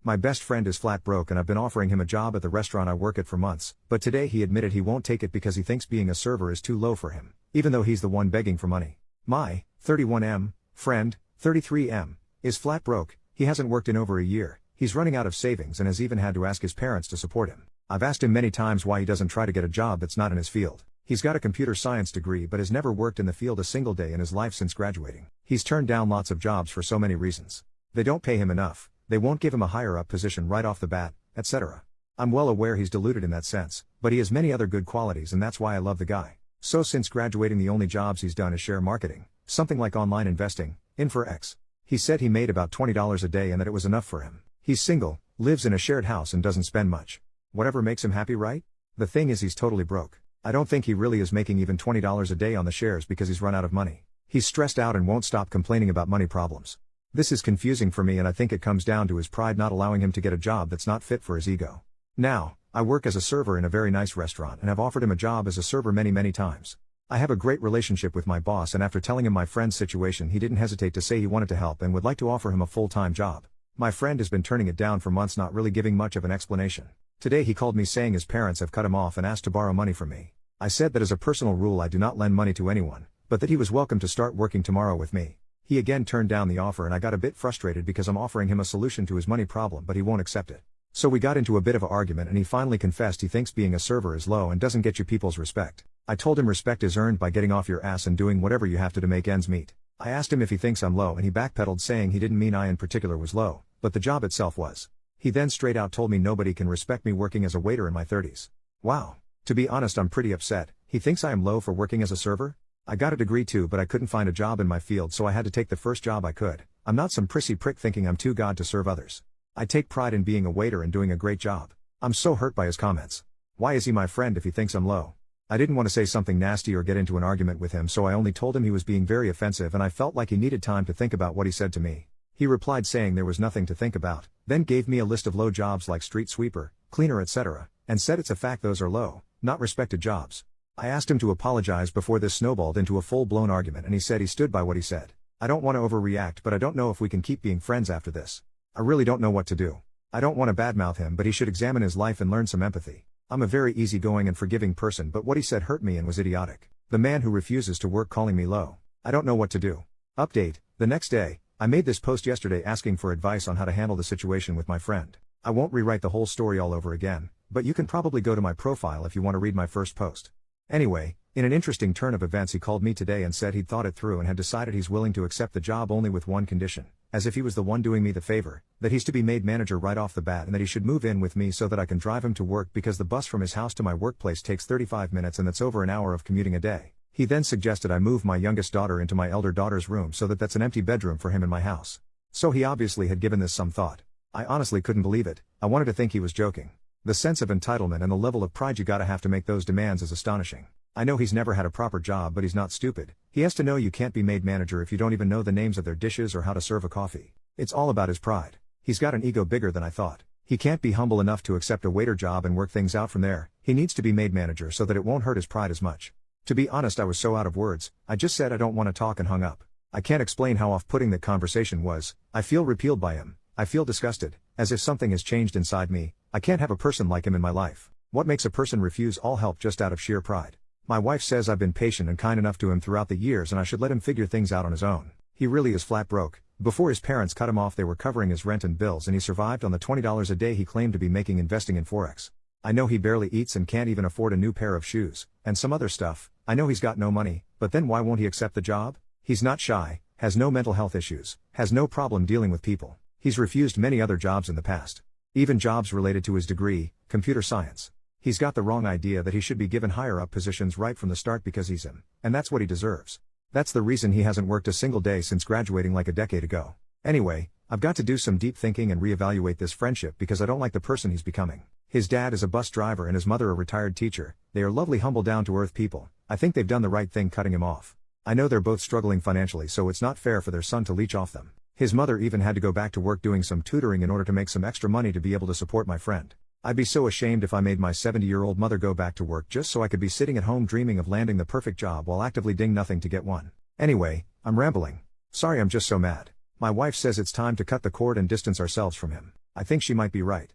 My best friend is flat broke and I've been offering him a job at the restaurant I work at for months, but today he admitted he won't take it because he thinks being a server is too low for him, even though he's the one begging for money. My 31M friend, 33M, is flat broke. He hasn't worked in over a year, he's running out of savings and has even had to ask his parents to support him. I've asked him many times why he doesn't try to get a job that's not in his field. He's got a computer science degree but has never worked in the field a single day in his life since graduating. He's turned down lots of jobs for so many reasons. They don't pay him enough, they won't give him a higher up position right off the bat, etc. I'm well aware he's deluded in that sense, but he has many other good qualities and that's why I love the guy. So since graduating the only jobs he's done is share marketing, something like online investing, InfoX. He said he made about $20 a day and that it was enough for him. He's single, lives in a shared house and doesn't spend much. Whatever makes him happy, right? The thing is he's totally broke. I don't think he really is making even $20 a day on the shares because he's run out of money. He's stressed out and won't stop complaining about money problems. This is confusing for me and I think it comes down to his pride not allowing him to get a job that's not fit for his ego. Now, I work as a server in a very nice restaurant and have offered him a job as a server many times. I have a great relationship with my boss and after telling him my friend's situation he didn't hesitate to say he wanted to help and would like to offer him a full-time job. My friend has been turning it down for months, not really giving much of an explanation. Today he called me saying his parents have cut him off and asked to borrow money from me. I said that as a personal rule I do not lend money to anyone, but that he was welcome to start working tomorrow with me. He again turned down the offer and I got a bit frustrated because I'm offering him a solution to his money problem but he won't accept it. So we got into a bit of an argument and he finally confessed he thinks being a server is low and doesn't get you people's respect. I told him respect is earned by getting off your ass and doing whatever you have to make ends meet. I asked him if he thinks I'm low and he backpedaled saying he didn't mean I in particular was low, but the job itself was. He then straight out told me nobody can respect me working as a waiter in my 30s. Wow. To be honest, I'm pretty upset. He thinks I am low for working as a server? I got a degree too but I couldn't find a job in my field so I had to take the first job I could. I'm not some prissy prick thinking I'm too god to serve others. I take pride in being a waiter and doing a great job. I'm so hurt by his comments. Why is he my friend if he thinks I'm low? I didn't want to say something nasty or get into an argument with him so I only told him he was being very offensive and I felt like he needed time to think about what he said to me. He replied saying there was nothing to think about, then gave me a list of low jobs like street sweeper, cleaner etc., and said it's a fact those are low, not respected jobs. I asked him to apologize before this snowballed into a full-blown argument and he said he stood by what he said. I don't want to overreact but I don't know if we can keep being friends after this. I really don't know what to do. I don't want to badmouth him but he should examine his life and learn some empathy. I'm a very easygoing and forgiving person but what he said hurt me and was idiotic. The man who refuses to work calling me low. I don't know what to do. Update, the next day, I made this post yesterday asking for advice on how to handle the situation with my friend. I won't rewrite the whole story all over again, but you can probably go to my profile if you want to read my first post. Anyway, in an interesting turn of events he called me today and said he'd thought it through and had decided he's willing to accept the job only with one condition, as if he was the one doing me the favor, that he's to be made manager right off the bat and that he should move in with me so that I can drive him to work because the bus from his house to my workplace takes 35 minutes and that's over an hour of commuting a day. He then suggested I move my youngest daughter into my elder daughter's room so that that's an empty bedroom for him in my house. So he obviously had given this some thought. I honestly couldn't believe it. I wanted to think he was joking. The sense of entitlement and the level of pride you gotta have to make those demands is astonishing. I know he's never had a proper job but he's not stupid. He has to know you can't be made manager if you don't even know the names of their dishes or how to serve a coffee. It's all about his pride. He's got an ego bigger than I thought. He can't be humble enough to accept a waiter job and work things out from there. He needs to be made manager so that it won't hurt his pride as much. To be honest, I was so out of words, I just said I don't want to talk and hung up. I can't explain how off-putting that conversation was. I feel repelled by him. I feel disgusted, as if something has changed inside me. I can't have a person like him in my life. What makes a person refuse all help just out of sheer pride? My wife says I've been patient and kind enough to him throughout the years and I should let him figure things out on his own. He really is flat broke. Before his parents cut him off they were covering his rent and bills and he survived on the $20 a day he claimed to be making investing in Forex. I know he barely eats and can't even afford a new pair of shoes, and some other stuff. I know he's got no money, but then why won't he accept the job? He's not shy, has no mental health issues, has no problem dealing with people. He's refused many other jobs in the past. Even jobs related to his degree, computer science. He's got the wrong idea that he should be given higher up positions right from the start because he's him, and that's what he deserves. That's the reason he hasn't worked a single day since graduating like a decade ago. Anyway, I've got to do some deep thinking and reevaluate this friendship because I don't like the person he's becoming. His dad is a bus driver and his mother a retired teacher. They are lovely, humble, down-to-earth people. I think they've done the right thing cutting him off. I know they're both struggling financially so it's not fair for their son to leech off them. His mother even had to go back to work doing some tutoring in order to make some extra money to be able to support my friend. I'd be so ashamed if I made my 70-year-old mother go back to work just so I could be sitting at home dreaming of landing the perfect job while actively doing nothing to get one. Anyway, I'm rambling. Sorry, I'm just so mad. My wife says it's time to cut the cord and distance ourselves from him. I think she might be right.